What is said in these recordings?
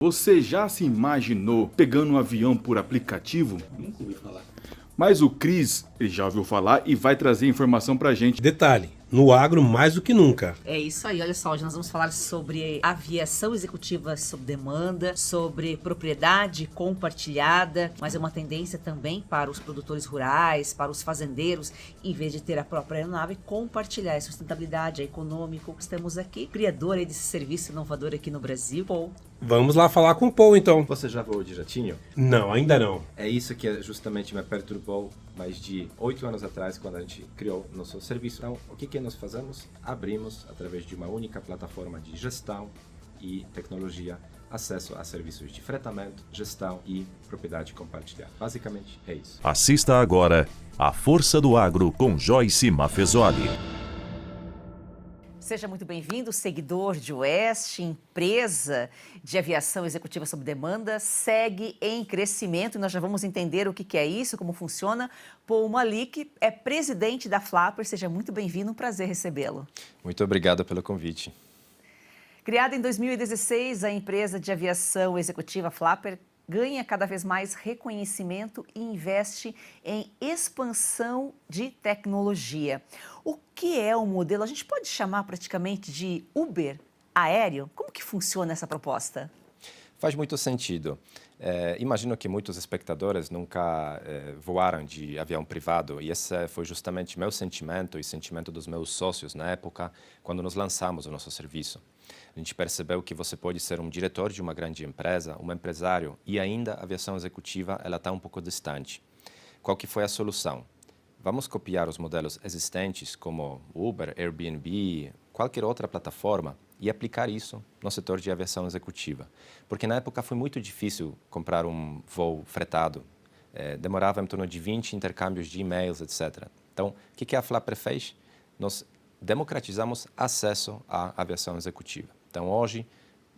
Você já se imaginou pegando um avião por aplicativo? Nunca ouvi falar. Mas o Cris, ele já ouviu falar e vai trazer informação pra gente. Detalhe, no agro mais do que nunca. É isso aí, olha só, hoje nós vamos falar sobre aviação executiva sob demanda, sobre propriedade compartilhada, mas é uma tendência também para os produtores rurais, para os fazendeiros, em vez de ter a própria aeronave, compartilhar. É sustentabilidade, é econômico. Estamos aqui, criador aí desse serviço inovador aqui no Brasil, Paul. Vamos lá falar com o Paul então. Você já voou de jatinho? Não, ainda não. É isso que justamente me perturbou mais de 8 anos atrás, quando a gente criou nosso serviço. Então, o que nós fazemos? Abrimos, através de uma única plataforma de gestão e tecnologia, acesso a serviços de fretamento, gestão e propriedade compartilhada. Basicamente, é isso. Assista agora A Força do Agro com Joyce Maffezoli. Seja muito bem-vindo, seguidor de Oeste, empresa de aviação executiva sob demanda, segue em crescimento. Nós já vamos entender o que é isso, como funciona. Paul Malik é presidente da Flapper, seja muito bem-vindo, um prazer recebê-lo. Muito obrigado pelo convite. Criada em 2016, a empresa de aviação executiva Flapper ganha cada vez mais reconhecimento e investe em expansão de tecnologia. O que é o modelo? A gente pode chamar praticamente de Uber aéreo? Como que funciona essa proposta? Faz muito sentido. Imagino que muitos espectadores nunca voaram de avião privado e esse foi justamente meu sentimento e sentimento dos meus sócios na época quando nós lançamos o nosso serviço. A gente percebeu que você pode ser um diretor de uma grande empresa, um empresário e ainda a aviação executiva ela está um pouco distante. Qual que foi a solução? Vamos copiar os modelos existentes como Uber, Airbnb, qualquer outra plataforma e aplicar isso no setor de aviação executiva. Porque na época foi muito difícil comprar um voo fretado. Demorava em torno de 20 intercâmbios de e-mails, etc. Então, o que a Flapper fez? Nós democratizamos acesso à aviação executiva. Então, hoje,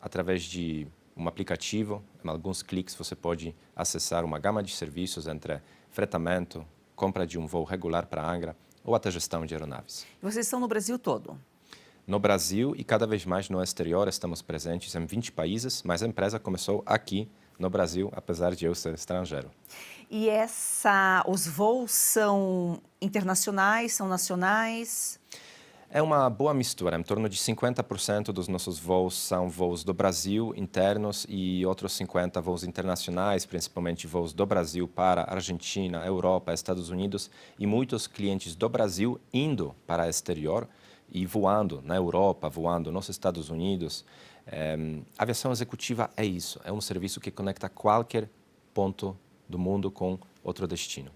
através de um aplicativo, em alguns cliques, você pode acessar uma gama de serviços entre fretamento, compra de um voo regular para Angra ou até gestão de aeronaves. Vocês estão no Brasil todo? No Brasil e cada vez mais no exterior, estamos presentes em 20 países, mas a empresa começou aqui no Brasil, apesar de eu ser estrangeiro. E os voos são internacionais, são nacionais? É uma boa mistura. Em torno de 50% dos nossos voos são voos do Brasil internos e outros 50% voos internacionais, principalmente voos do Brasil para Argentina, Europa, Estados Unidos e muitos clientes do Brasil indo para o exterior e voando na Europa, voando nos Estados Unidos. A aviação executiva é isso, é um serviço que conecta qualquer ponto do mundo com outro destino.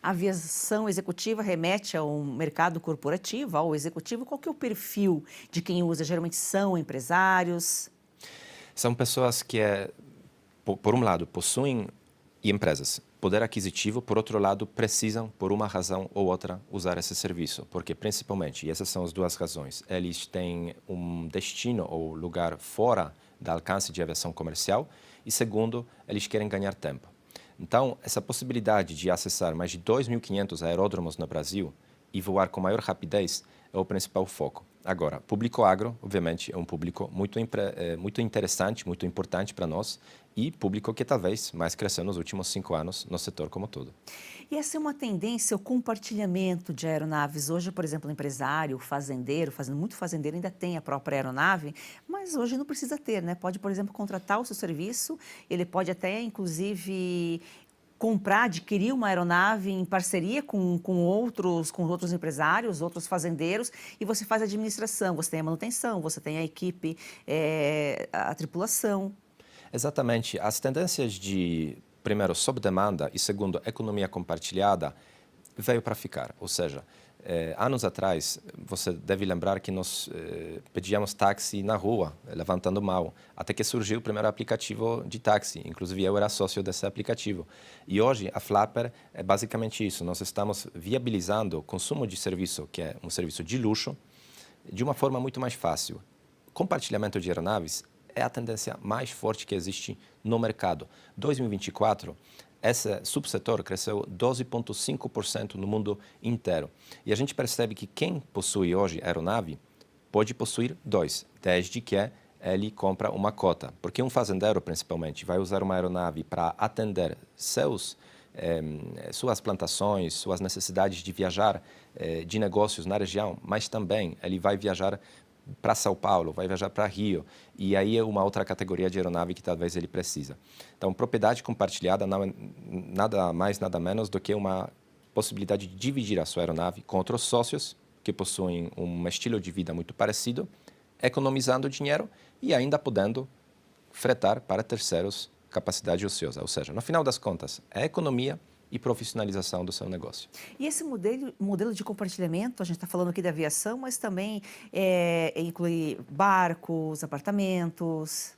A aviação executiva remete ao mercado corporativo, ao executivo. Qual que é o perfil de quem usa? Geralmente são empresários? São pessoas que, por um lado, possuem e empresas poder aquisitivo, por outro lado, precisam, por uma razão ou outra, usar esse serviço. Porque, principalmente, e essas são as duas razões, eles têm um destino ou lugar fora do alcance de aviação comercial e, segundo, eles querem ganhar tempo. Então, essa possibilidade de acessar mais de 2.500 aeródromos no Brasil e voar com maior rapidez é o principal foco. Agora, público agro, obviamente, é um público muito interessante, muito importante para nós e público que talvez mais cresceu nos últimos 5 anos no setor como todo. E essa é uma tendência, o compartilhamento de aeronaves. Hoje, por exemplo, o empresário, o fazendeiro, muito fazendeiro ainda tem a própria aeronave, mas hoje não precisa ter, né? Pode, por exemplo, contratar o seu serviço, ele pode até, inclusive, comprar, adquirir uma aeronave em parceria com outros empresários, outros fazendeiros, e você faz a administração, você tem a manutenção, você tem a equipe, a tripulação. Exatamente. As tendências de, primeiro, sob demanda e, segundo, economia compartilhada, veio para ficar. Ou seja, anos atrás, você deve lembrar que nós pedíamos táxi na rua, levantando mão, até que surgiu o primeiro aplicativo de táxi. Inclusive, eu era sócio desse aplicativo. E hoje, a Flapper é basicamente isso. Nós estamos viabilizando o consumo de serviço, que é um serviço de luxo, de uma forma muito mais fácil. Compartilhamento de aeronaves é a tendência mais forte que existe no mercado. 2024, esse subsetor cresceu 12,5% no mundo inteiro. E a gente percebe que quem possui hoje aeronave pode possuir 2, desde que ele compra uma cota. Porque um fazendeiro, principalmente, vai usar uma aeronave para atender suas plantações, suas necessidades de viajar de negócios na região, mas também ele vai viajar para São Paulo, vai viajar para Rio, e aí é uma outra categoria de aeronave que talvez ele precisa. Então, propriedade compartilhada não é nada mais, nada menos do que uma possibilidade de dividir a sua aeronave com outros sócios que possuem um estilo de vida muito parecido, economizando dinheiro e ainda podendo fretar para terceiros capacidade ociosa. Ou seja, no final das contas, é economia e profissionalização do seu negócio. E esse modelo de compartilhamento, a gente está falando aqui da aviação, mas também inclui barcos, apartamentos.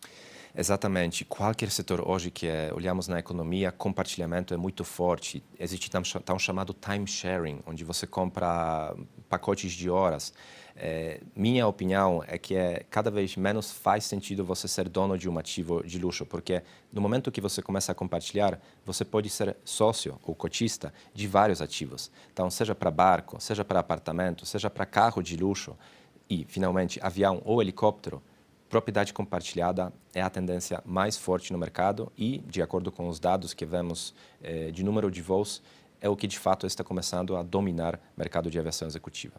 Exatamente. Qualquer setor hoje que olhamos na economia, compartilhamento é muito forte. Existe tão chamado time sharing, onde você compra pacotes de horas. Minha opinião é que cada vez menos faz sentido você ser dono de um ativo de luxo, porque no momento que você começa a compartilhar, você pode ser sócio ou cotista de vários ativos. Então, seja para barco, seja para apartamento, seja para carro de luxo e, finalmente, avião ou helicóptero, propriedade compartilhada é a tendência mais forte no mercado e, de acordo com os dados que vemos de número de voos, é o que de fato está começando a dominar o mercado de aviação executiva.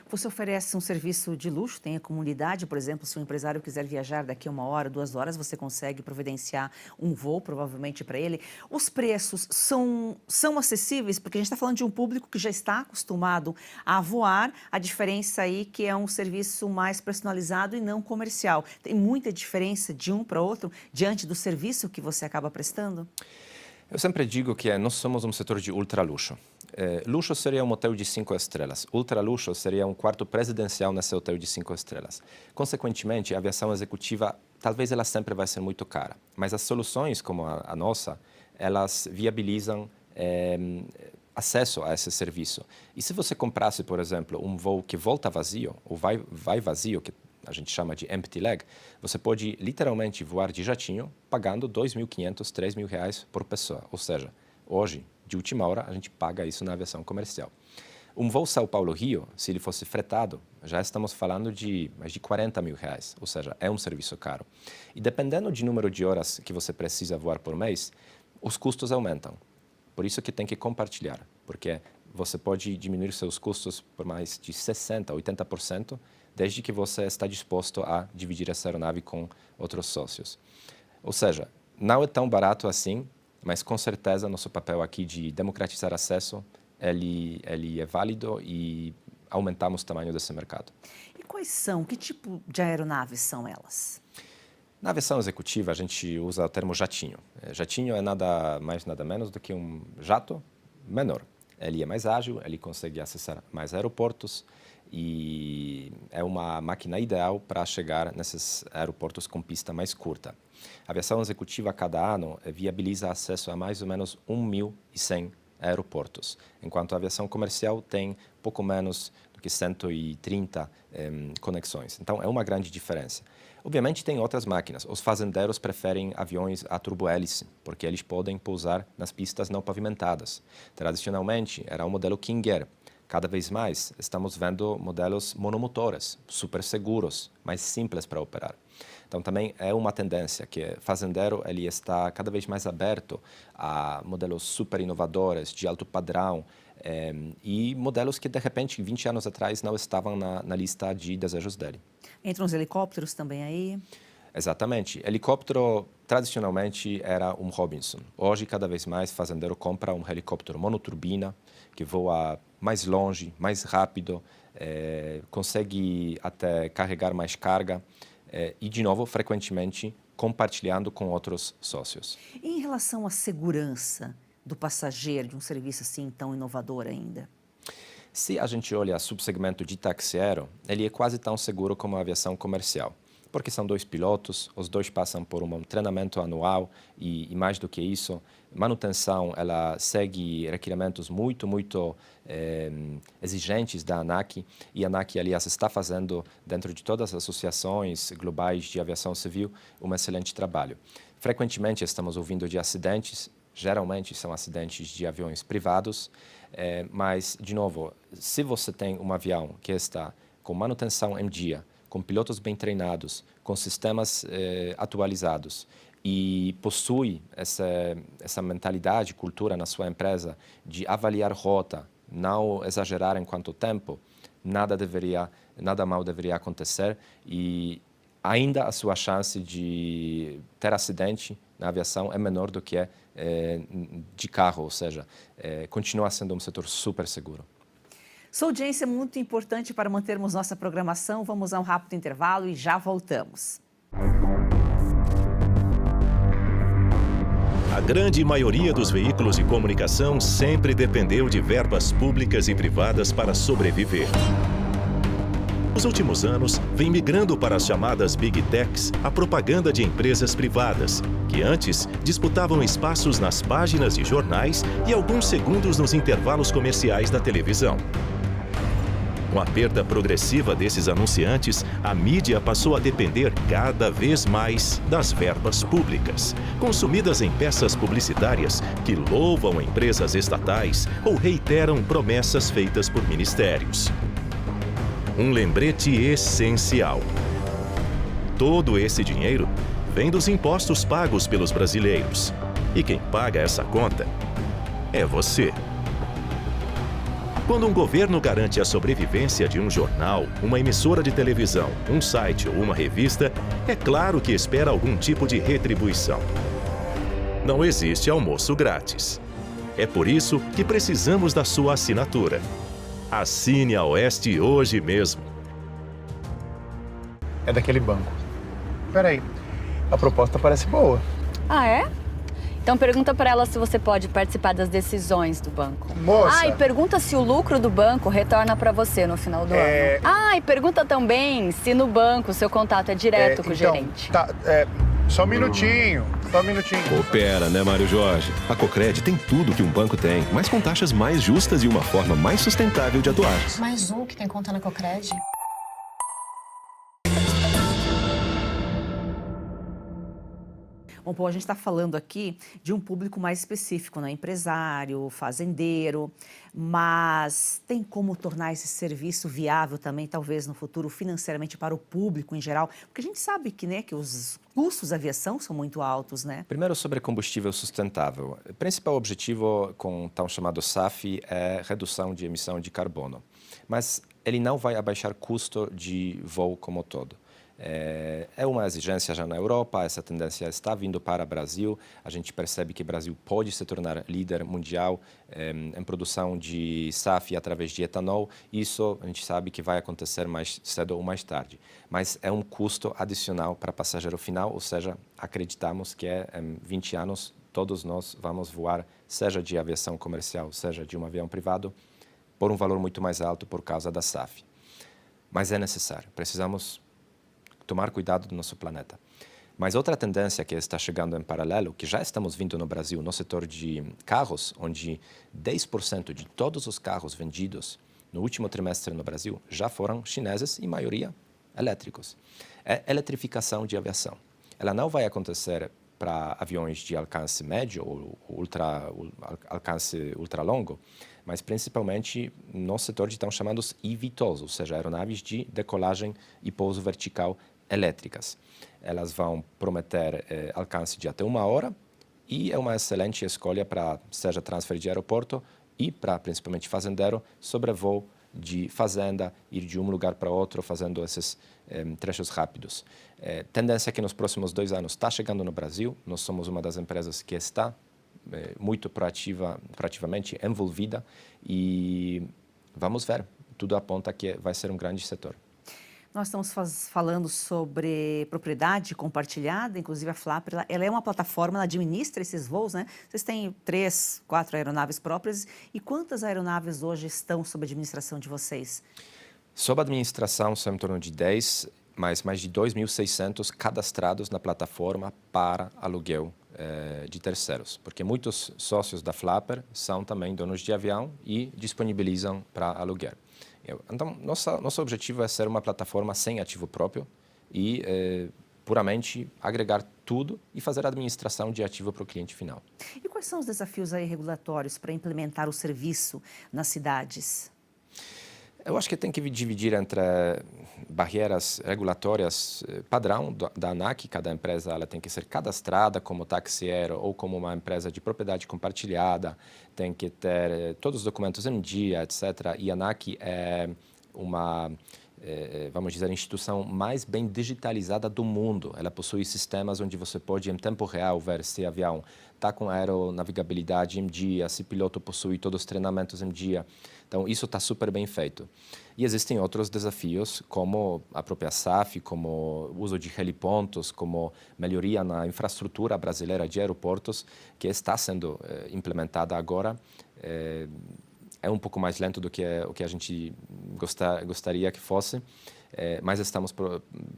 Você oferece um serviço de luxo, tem a comunidade, por exemplo, se um empresário quiser viajar daqui a 1 hora, 2 horas, você consegue providenciar um voo, provavelmente, para ele. Os preços são acessíveis, porque a gente está falando de um público que já está acostumado a voar, a diferença aí que é um serviço mais personalizado e não comercial. Tem muita diferença de um para outro diante do serviço que você acaba prestando? Eu sempre digo que nós somos um setor de ultraluxo. Luxo seria um hotel de 5 estrelas. Ultraluxo seria um quarto presidencial nesse hotel de 5 estrelas. Consequentemente, a aviação executiva, talvez ela sempre vai ser muito cara. Mas as soluções como a nossa, elas viabilizam acesso a esse serviço. E se você comprasse, por exemplo, um voo que volta vazio, ou vai vazio, que a gente chama de empty leg, você pode literalmente voar de jatinho pagando R$2.500, R$3.000 por pessoa. Ou seja, hoje, de última hora, a gente paga isso na aviação comercial. Um voo São Paulo-Rio, se ele fosse fretado, já estamos falando de mais de R$40.000, ou seja, é um serviço caro. E dependendo do número de horas que você precisa voar por mês, os custos aumentam. Por isso que tem que compartilhar, porque você pode diminuir seus custos por mais de 60%, 80%, desde que você está disposto a dividir essa aeronave com outros sócios. Ou seja, não é tão barato assim, mas com certeza nosso papel aqui de democratizar acesso, ele é válido e aumentamos o tamanho desse mercado. E que tipo de aeronaves são elas? Na aviação executiva, a gente usa o termo jatinho. Jatinho é nada mais, nada menos do que um jato menor. Ele é mais ágil, ele consegue acessar mais aeroportos, e é uma máquina ideal para chegar nesses aeroportos com pista mais curta. A aviação executiva, cada ano, viabiliza acesso a mais ou menos 1.100 aeroportos, enquanto a aviação comercial tem pouco menos do que 130 conexões. Então, é uma grande diferença. Obviamente, tem outras máquinas. Os fazendeiros preferem aviões a turbohélice, porque eles podem pousar nas pistas não pavimentadas. Tradicionalmente, era o modelo King Air. Cada vez mais, estamos vendo modelos monomotores, super seguros, mais simples para operar. Então, também é uma tendência que o fazendeiro ele está cada vez mais aberto a modelos super inovadores, de alto padrão, e modelos que, de repente, 20 anos atrás, não estavam na lista de desejos dele. Entram os helicópteros também aí? Exatamente. Helicóptero, tradicionalmente, era um Robinson. Hoje, cada vez mais, o fazendeiro compra um helicóptero monoturbina, que voa mais longe, mais rápido, consegue até carregar mais carga e, de novo, frequentemente, compartilhando com outros sócios. E em relação à segurança do passageiro de um serviço assim tão inovador ainda? Se a gente olha o subsegmento de táxi aéreo, ele é quase tão seguro como a aviação comercial, porque são 2 pilotos, os 2 passam por um treinamento anual e mais do que isso, manutenção, ela segue requerimentos muito exigentes da ANAC, e a ANAC, aliás, está fazendo, dentro de todas as associações globais de aviação civil, um excelente trabalho. Frequentemente estamos ouvindo de acidentes, geralmente são acidentes de aviões privados, mas, de novo, se você tem um avião que está com manutenção em dia, com pilotos bem treinados, com sistemas atualizados e possui essa mentalidade, cultura na sua empresa de avaliar rota, não exagerar em quanto tempo, nada mal deveria acontecer e ainda a sua chance de ter acidente na aviação é menor do que de carro, ou seja, continua sendo um setor super seguro. Sua audiência é muito importante para mantermos nossa programação. Vamos a um rápido intervalo e já voltamos. A grande maioria dos veículos de comunicação sempre dependeu de verbas públicas e privadas para sobreviver. Nos últimos anos, vem migrando para as chamadas Big Techs a propaganda de empresas privadas, que antes disputavam espaços nas páginas de jornais e alguns segundos nos intervalos comerciais da televisão. Com a perda progressiva desses anunciantes, a mídia passou a depender cada vez mais das verbas públicas, consumidas em peças publicitárias que louvam empresas estatais ou reiteram promessas feitas por ministérios. Um lembrete essencial. Todo esse dinheiro vem dos impostos pagos pelos brasileiros. E quem paga essa conta é você. Quando um governo garante a sobrevivência de um jornal, uma emissora de televisão, um site ou uma revista, é claro que espera algum tipo de retribuição. Não existe almoço grátis. É por isso que precisamos da sua assinatura. Assine a Oeste hoje mesmo. É daquele banco. Peraí, a proposta parece boa. Ah, é? Então pergunta para ela se você pode participar das decisões do banco. Moça! E pergunta se o lucro do banco retorna para você no final do ano. E pergunta também se no banco seu contato é direto com o gerente. Só um minutinho. Coopera, né, Mário Jorge? A Cocred tem tudo que um banco tem, mas com taxas mais justas e uma forma mais sustentável de atuar. Mais um que tem conta na Cocred? Bom, a gente está falando aqui de um público mais específico, né? Empresário, fazendeiro, mas tem como tornar esse serviço viável também, talvez no futuro, financeiramente para o público em geral? Porque a gente sabe que, né, que os custos da aviação são muito altos, né? Primeiro, sobre combustível sustentável. O principal objetivo com o tão chamado SAF é redução de emissão de carbono, mas ele não vai abaixar custo de voo como todo. É uma exigência já na Europa, essa tendência está vindo para o Brasil. A gente percebe que o Brasil pode se tornar líder mundial em produção de SAF através de etanol. Isso a gente sabe que vai acontecer mais cedo ou mais tarde. Mas é um custo adicional para o passageiro final, ou seja, acreditamos que em 20 anos todos nós vamos voar, seja de aviação comercial, seja de um avião privado, por um valor muito mais alto por causa da SAF. Mas é necessário, precisamos tomar cuidado do nosso planeta. Mas outra tendência que está chegando em paralelo, que já estamos vendo no Brasil, no setor de carros, onde 10% de todos os carros vendidos no último trimestre no Brasil já foram chineses e maioria elétricos. É eletrificação de aviação. Ela não vai acontecer para aviões de alcance médio ou alcance ultralongo, mas principalmente no setor de tão chamados eVTOLs, ou seja, aeronaves de decolagem e pouso vertical elétricas. Elas vão prometer alcance de até 1 hora e é uma excelente escolha para, seja transfer de aeroporto e para, principalmente, fazendeiro, sobrevoo de fazenda, ir de um lugar para outro, fazendo esses trechos rápidos. Tendência que nos próximos 2 anos está chegando no Brasil. Nós somos uma das empresas que está muito proativamente envolvida e vamos ver. Tudo aponta que vai ser um grande setor. Nós estamos falando sobre propriedade compartilhada, inclusive a Flapper, ela é uma plataforma, ela administra esses voos, né? Vocês têm 3, 4 aeronaves próprias. E quantas aeronaves hoje estão sob administração de vocês? Sob administração são em torno de 10, mas mais de 2.600 cadastrados na plataforma para aluguel de terceiros, porque muitos sócios da Flapper são também donos de avião e disponibilizam para aluguel. Então, nosso objetivo é ser uma plataforma sem ativo próprio e puramente agregar tudo e fazer a administração de ativo para o cliente final. E quais são os desafios aí regulatórios para implementar o serviço nas cidades? Eu acho que tem que dividir entre barreiras regulatórias padrão da ANAC. Cada empresa ela tem que ser cadastrada como taxieiro ou como uma empresa de propriedade compartilhada, tem que ter todos os documentos em dia, etc. E a ANAC é uma, vamos dizer, a instituição mais bem digitalizada do mundo. Ela possui sistemas onde você pode, em tempo real, ver se o avião está com aeronavegabilidade em dia, se o piloto possui todos os treinamentos em dia. Então, isso está super bem feito. E existem outros desafios, como a própria SAF, como o uso de helipontos, como melhoria na infraestrutura brasileira de aeroportos, que está sendo implementada agora. É um pouco mais lento do que o que a gente gostaria que fosse, mas estamos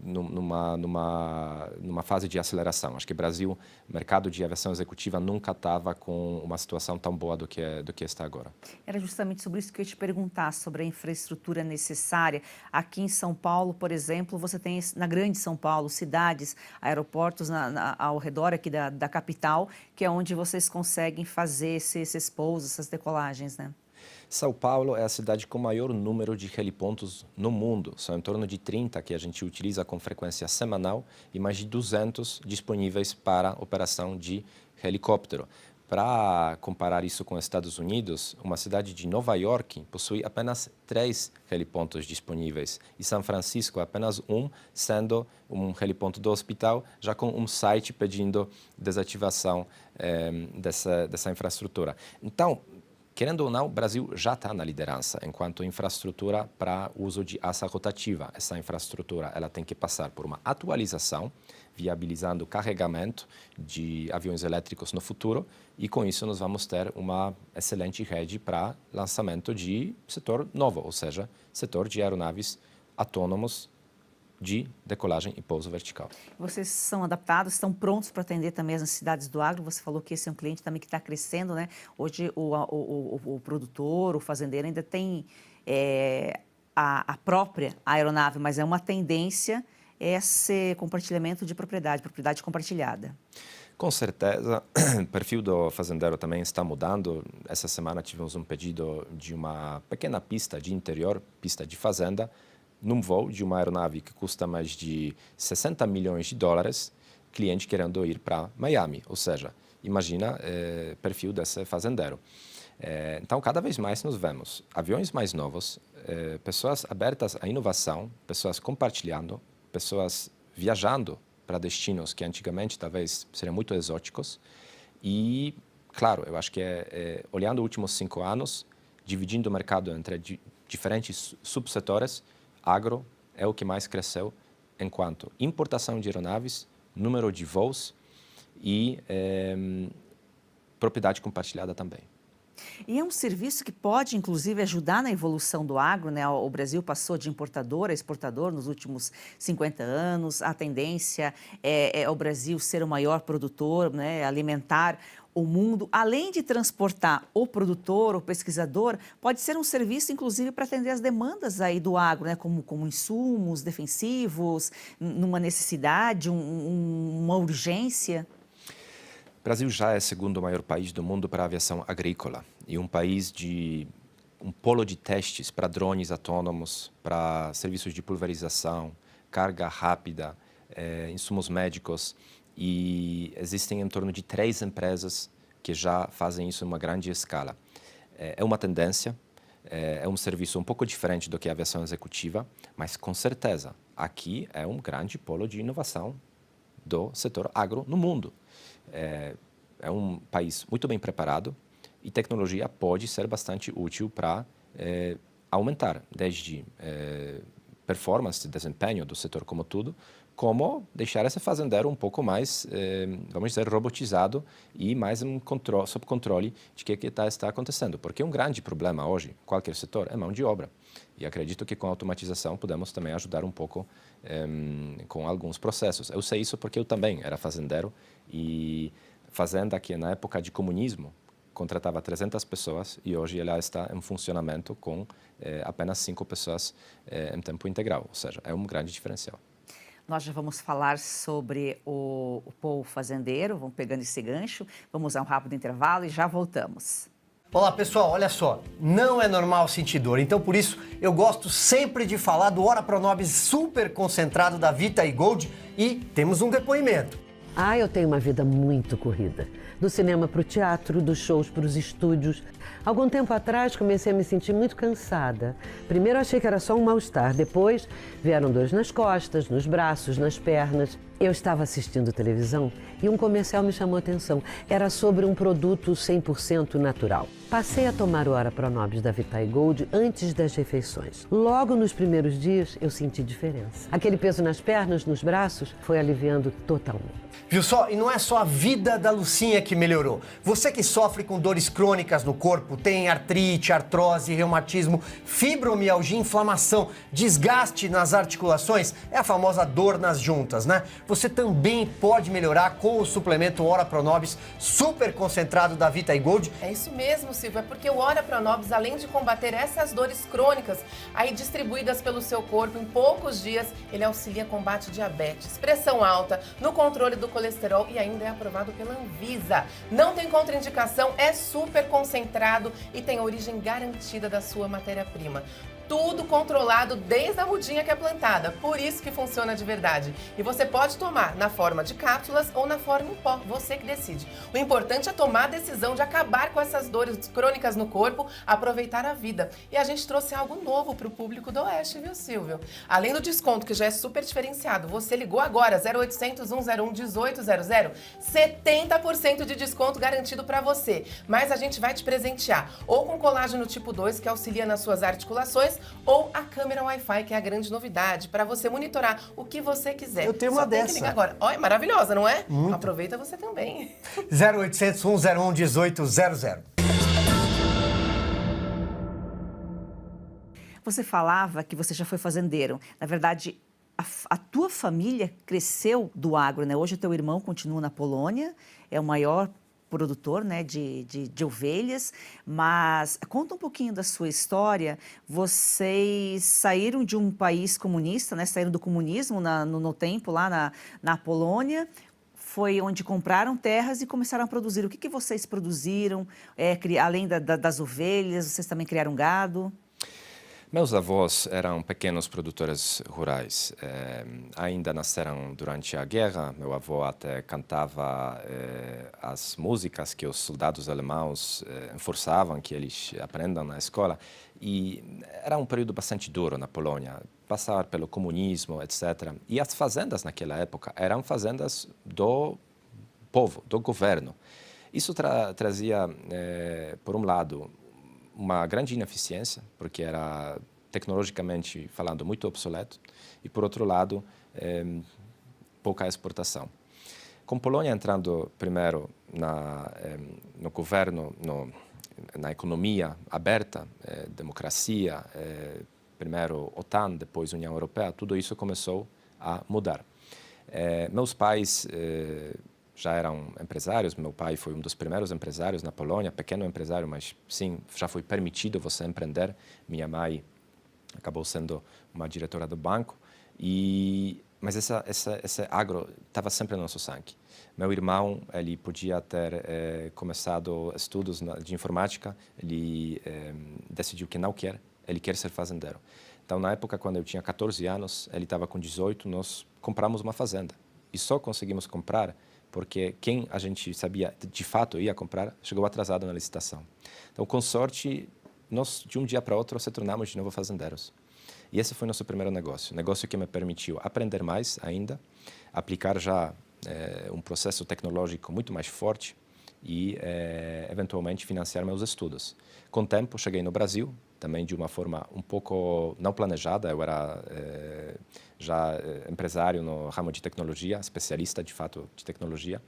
numa fase de aceleração. Acho que o Brasil, mercado de aviação executiva, nunca estava com uma situação tão boa do que está agora. Era justamente sobre isso que eu ia te perguntar, sobre a infraestrutura necessária. Aqui em São Paulo, por exemplo, você tem, na grande São Paulo, cidades, aeroportos ao redor aqui da capital, que é onde vocês conseguem fazer esses pousos, essas decolagens, né? São Paulo é a cidade com o maior número de helipontos no mundo. São em torno de 30 que a gente utiliza com frequência semanal e mais de 200 disponíveis para operação de helicóptero. Para comparar isso com os Estados Unidos, uma cidade de Nova York possui apenas 3 helipontos disponíveis e São Francisco apenas um, sendo um heliponto do hospital, já com um site pedindo desativação dessa infraestrutura. Então, querendo ou não, o Brasil já está na liderança enquanto infraestrutura para uso de asa rotativa. Essa infraestrutura ela tem que passar por uma atualização, viabilizando o carregamento de aviões elétricos no futuro, e com isso nós vamos ter uma excelente rede para lançamento de setor novo, ou seja, setor de aeronaves autônomos de decolagem e pouso vertical. Vocês são adaptados, estão prontos para atender também as necessidades do agro? Você falou que esse é um cliente também que está crescendo, né? Hoje o produtor, o fazendeiro ainda tem a própria aeronave, mas é uma tendência esse compartilhamento de propriedade compartilhada. Com certeza, o perfil do fazendeiro também está mudando. Essa semana tivemos um pedido de uma pequena pista de interior, pista de fazenda, num voo de uma aeronave que custa mais de 60 milhões de dólares, cliente querendo ir para Miami. Ou seja, imagina o perfil desse fazendeiro. Então, cada vez mais nós vemos aviões mais novos, pessoas abertas à inovação, pessoas compartilhando, pessoas viajando para destinos que antigamente talvez seriam muito exóticos. E, claro, eu acho que olhando os últimos 5 anos, dividindo o mercado entre diferentes subsetores, agro é o que mais cresceu enquanto importação de aeronaves, número de voos e propriedade compartilhada também. E é um serviço que pode, inclusive, ajudar na evolução do agro, né? O Brasil passou de importador a exportador nos últimos 50 anos. A tendência é o Brasil ser o maior produtor, né? Alimentar o mundo. Além de transportar o produtor, o pesquisador, pode ser um serviço, inclusive, para atender as demandas aí do agro, né? Como insumos defensivos, numa necessidade, uma urgência. O Brasil já é o segundo maior país do mundo para a aviação agrícola e um país de um polo de testes para drones autônomos, para serviços de pulverização, carga rápida, insumos médicos, e existem em torno de 3 empresas que já fazem isso em uma grande escala. É uma tendência, é um serviço um pouco diferente do que a aviação executiva, mas com certeza aqui é um grande polo de inovação do setor agro no mundo. É um país muito bem preparado e tecnologia pode ser bastante útil para aumentar desde performance, desempenho do setor como tudo, como deixar esse fazendeiro um pouco mais, vamos dizer, robotizado e mais sob controle de que está acontecendo. Porque um grande problema hoje, qualquer setor, é mão de obra. E acredito que com a automatização podemos também ajudar um pouco com alguns processos. Eu sei isso porque eu também era fazendeiro e fazenda que na época de comunismo contratava 300 pessoas e hoje ela está em funcionamento com apenas 5 pessoas em tempo integral. Ou seja, é um grande diferencial. Nós já vamos falar sobre o povo fazendeiro, vamos pegando esse gancho, vamos a um rápido intervalo e já voltamos. Olá pessoal, olha só, não é normal sentir dor, então por isso eu gosto sempre de falar do Ora Pronobis super concentrado da Vita e Gold e temos um depoimento. Eu tenho uma vida muito corrida. Do cinema para o teatro, dos shows para os estúdios. Algum tempo atrás comecei a me sentir muito cansada. Primeiro achei que era só um mal-estar, depois vieram dores nas costas, nos braços, nas pernas. Eu estava assistindo televisão e um comercial me chamou a atenção. Era sobre um produto 100% natural. Passei a tomar o Ora Pronobis da Vita Gold antes das refeições. Logo nos primeiros dias eu senti diferença. Aquele peso nas pernas, nos braços, foi aliviando totalmente. Viu só? E não é só a vida da Lucinha que melhorou. Você que sofre com dores crônicas no corpo, tem artrite, artrose, reumatismo, fibromialgia, inflamação, desgaste nas articulações, é a famosa dor nas juntas, né? Você também pode melhorar com o suplemento Ora Pronobis super concentrado da Vita Gold. É isso mesmo, Silvio. É porque o Ora Pronobis, além de combater essas dores crônicas, aí distribuídas pelo seu corpo em poucos dias, ele auxilia combate diabetes, pressão alta, no controle do colesterol e ainda é aprovado pela Anvisa. Não tem contraindicação, é super concentrado e tem a origem garantida da sua matéria-prima. Tudo controlado desde a mudinha que é plantada, por isso que funciona de verdade. E você pode tomar na forma de cápsulas ou na forma em pó, você que decide. O importante é tomar a decisão de acabar com essas dores crônicas no corpo, aproveitar a vida. E a gente trouxe algo novo para o público do Oeste, viu, Silvio? Além do desconto, que já é super diferenciado, você ligou agora, 0800 101 1800, 70% de desconto garantido para você. Mas a gente vai te presentear ou com colágeno tipo 2, que auxilia nas suas articulações, ou a câmera Wi-Fi, que é a grande novidade, para você monitorar o que você quiser. Eu tenho uma dessa. Tem que ligar agora. Olha, maravilhosa, não é? Aproveita você também. 0800 101 1800. Você falava que você já foi fazendeiro. Na verdade, a tua família cresceu do agro, né? Hoje o teu irmão continua na Polônia, é o maior produtor, né, de ovelhas, mas conta um pouquinho da sua história. Vocês saíram de um país comunista, né, saíram do comunismo no tempo lá na Polônia, foi onde compraram terras e começaram a produzir. O que vocês produziram? Além das ovelhas, vocês também criaram gado? Meus avós eram pequenos produtores rurais. Ainda nasceram durante a guerra. Meu avô até cantava as músicas que os soldados alemãos forçavam que eles aprendam na escola. E era um período bastante duro na Polônia, passar pelo comunismo, etc. E as fazendas naquela época eram fazendas do povo, do governo. Isso trazia, por um lado, uma grande ineficiência, porque era tecnologicamente falando muito obsoleto, e por outro lado, pouca exportação. Com Polônia entrando primeiro no governo, na economia aberta, democracia, primeiro OTAN, depois União Europeia, tudo isso começou a mudar. Meus pais já eram empresários. Meu pai foi um dos primeiros empresários na Polônia, pequeno empresário, mas sim, já foi permitido você empreender. Minha mãe acabou sendo uma diretora do banco, mas esse agro estava sempre no nosso sangue. Meu irmão, ele podia ter começado estudos de informática, ele decidiu que não quer, ele quer ser fazendeiro. Então, na época, quando eu tinha 14 anos, ele estava com 18, nós compramos uma fazenda. E só conseguimos comprar porque quem a gente sabia de fato ia comprar chegou atrasado na licitação. Então, com sorte, nós de um dia para outro se tornamos de novo fazendeiros. E esse foi nosso primeiro negócio que me permitiu aprender mais ainda, aplicar já um processo tecnológico muito mais forte e, eventualmente, financiar meus estudos. Com o tempo, cheguei no Brasil, também de uma forma um pouco não planejada. Eu era já empresário no ramo de tecnologia, especialista, de fato, de tecnologia,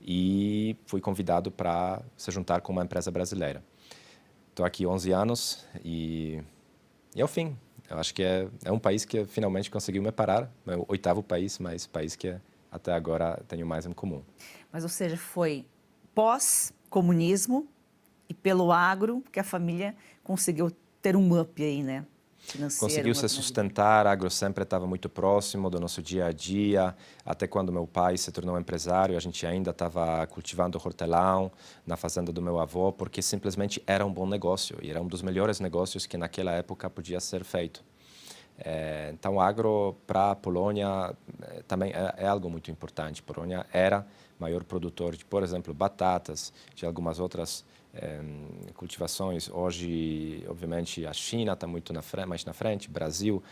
e fui convidado para se juntar com uma empresa brasileira. Estou aqui 11 anos e é o fim. Eu acho que é um país que finalmente conseguiu me parar, meu 8º país, mas país que até agora tenho mais em comum. Mas, ou seja, foi pós-comunismo e pelo agro que a família conseguiu ter um up aí, né? financeiro? Conseguiu se sustentar, a Agro sempre estava muito próximo do nosso dia a dia, até quando meu pai se tornou empresário, a gente ainda estava cultivando hortelão na fazenda do meu avô, porque simplesmente era um bom negócio, e era um dos melhores negócios que naquela época podia ser feito. Então, Agro para a Polônia também é algo muito importante. A Polônia era maior produtor de, por exemplo, batatas, de algumas outras cultivações. Hoje, obviamente, a China está muito mais na frente, Brasil,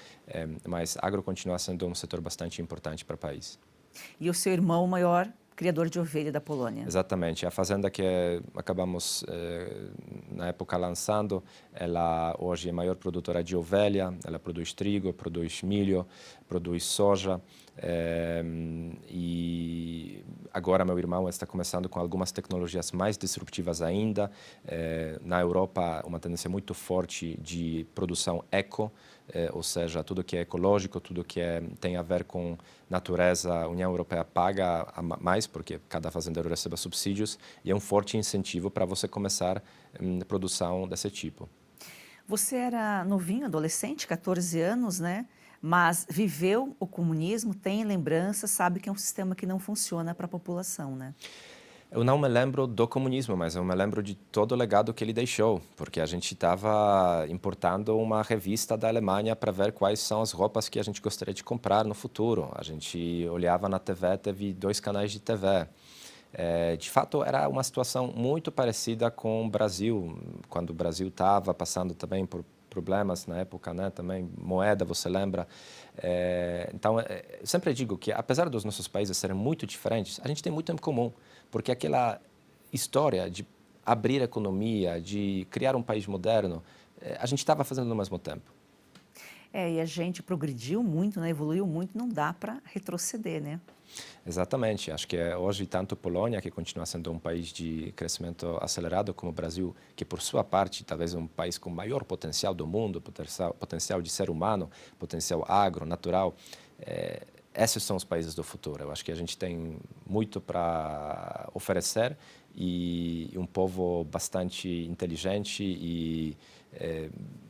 mas Agro continua sendo um setor bastante importante para o país. E o seu irmão, o maior criador de ovelha da Polônia. Exatamente. A fazenda que acabamos, na época, lançando, ela hoje é a maior produtora de ovelha, ela produz trigo, produz milho, produz soja. E agora meu irmão está começando com algumas tecnologias mais disruptivas ainda. Na Europa, uma tendência muito forte de produção eco, ou seja, tudo que é ecológico, tudo que tem a ver com natureza, a União Europeia paga mais, porque cada fazendeiro recebe subsídios, e é um forte incentivo para você começar produção desse tipo. Você era novinho, adolescente, 14 anos, né? Mas viveu o comunismo, tem lembrança, sabe que é um sistema que não funciona para a população, né? Eu não me lembro do comunismo, mas eu me lembro de todo o legado que ele deixou, porque a gente estava importando uma revista da Alemanha para ver quais são as roupas que a gente gostaria de comprar no futuro. A gente olhava na TV, teve 2 canais de TV. De fato, era uma situação muito parecida com o Brasil, quando o Brasil estava passando também por problemas na época, né? Também moeda, você lembra? Então, eu sempre digo que, apesar dos nossos países serem muito diferentes, a gente tem muito em comum, porque aquela história de abrir a economia, de criar um país moderno, a gente estava fazendo ao mesmo tempo. E a gente progrediu muito, né? Evoluiu muito, não dá para retroceder, né? Exatamente. Acho que hoje, tanto a Polônia, que continua sendo um país de crescimento acelerado, como o Brasil, que por sua parte, talvez um país com maior potencial do mundo, potencial de ser humano, potencial agro, natural, esses são os países do futuro. Eu acho que a gente tem muito para oferecer e um povo bastante inteligente e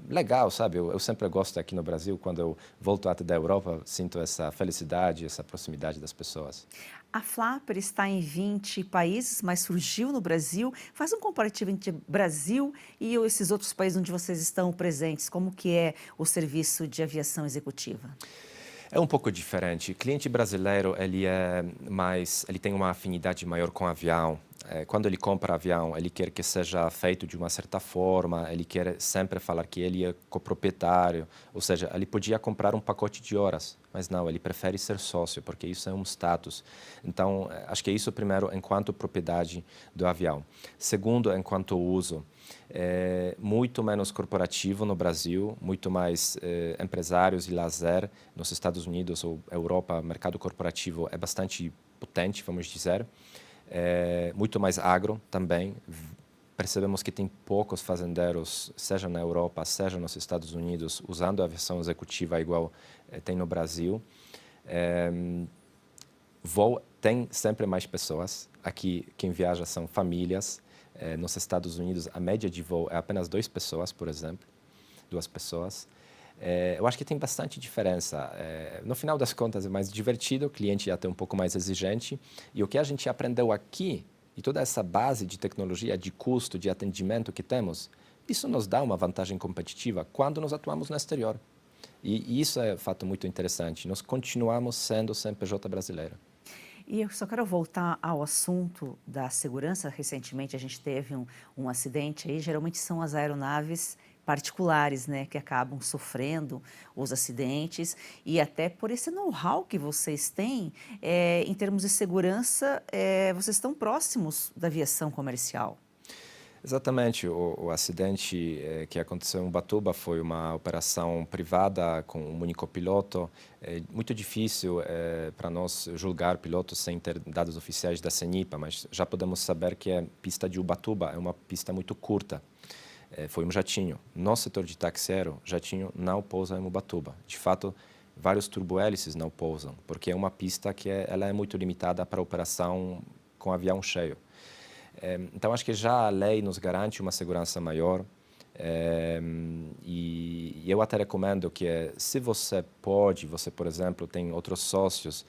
legal, sabe? Eu sempre gosto aqui no Brasil, quando eu volto até da Europa, sinto essa felicidade, essa proximidade das pessoas. A Flapper está em 20 países, mas surgiu no Brasil. Faz um comparativo entre Brasil e esses outros países onde vocês estão presentes. Como que é o serviço de aviação executiva? É um pouco diferente. O cliente brasileiro, ele tem uma afinidade maior com o avião. Quando ele compra avião, ele quer que seja feito de uma certa forma, ele quer sempre falar que ele é coproprietário, ou seja, ele podia comprar um pacote de horas, mas não, ele prefere ser sócio, porque isso é um status. Então, acho que é isso primeiro, enquanto propriedade do avião. Segundo, enquanto uso, muito menos corporativo no Brasil, muito mais empresários e lazer. Nos Estados Unidos ou Europa, o mercado corporativo é bastante potente, vamos dizer. Muito mais agro também. Percebemos que tem poucos fazendeiros, seja na Europa, seja nos Estados Unidos, usando a aviação executiva igual tem no Brasil. Tem sempre mais pessoas. Aqui, quem viaja são famílias. Nos Estados Unidos, a média de voo é apenas 2 pessoas, por exemplo. 2 pessoas. Eu acho que tem bastante diferença. No final das contas, é mais divertido, o cliente é até um pouco mais exigente. E o que a gente aprendeu aqui, e toda essa base de tecnologia, de custo, de atendimento que temos, isso nos dá uma vantagem competitiva quando nós atuamos no exterior. E isso é um fato muito interessante. Nós continuamos sendo CNPJ brasileiro. E eu só quero voltar ao assunto da segurança. Recentemente a gente teve um acidente aí, geralmente são as aeronaves particulares, né, que acabam sofrendo os acidentes, e até por esse know-how que vocês têm, em termos de segurança, vocês estão próximos da aviação comercial. Exatamente. O acidente que aconteceu em Ubatuba foi uma operação privada com um único piloto. É muito difícil para nós julgar pilotos sem ter dados oficiais da CENIPA, mas já podemos saber que a pista de Ubatuba é uma pista muito curta. Foi um jatinho. No setor de táxi aéreo, jatinho não pousa em Ubatuba. De fato, vários turbohélices não pousam, porque é uma pista que ela é muito limitada para operação com avião cheio. Então, acho que já a lei nos garante uma segurança maior. E eu até recomendo que, se você pode, você, por exemplo, tem outros sócios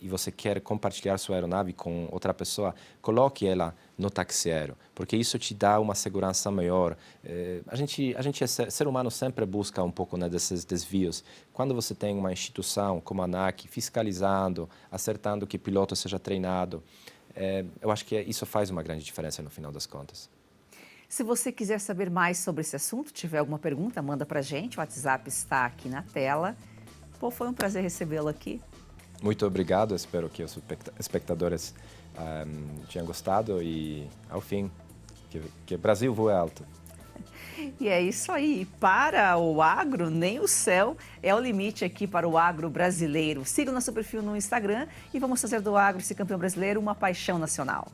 e você quer compartilhar sua aeronave com outra pessoa, coloque ela no táxi aéreo, porque isso te dá uma segurança maior. A gente ser humano sempre busca um pouco, né, desses desvios. Quando você tem uma instituição como a ANAC fiscalizando, acertando que o piloto seja treinado, eu acho que isso faz uma grande diferença no final das contas. Se você quiser saber mais sobre esse assunto, tiver alguma pergunta, manda pra gente. O WhatsApp está aqui na tela. Pô, foi um prazer recebê-lo aqui. Muito obrigado. Espero que os espectadores tenham gostado e, ao fim, que o Brasil voe alto. E é isso aí. Para o agro, nem o céu é o limite aqui para o agro brasileiro. Siga o nosso perfil no Instagram e vamos fazer do agro, esse campeão brasileiro, uma paixão nacional.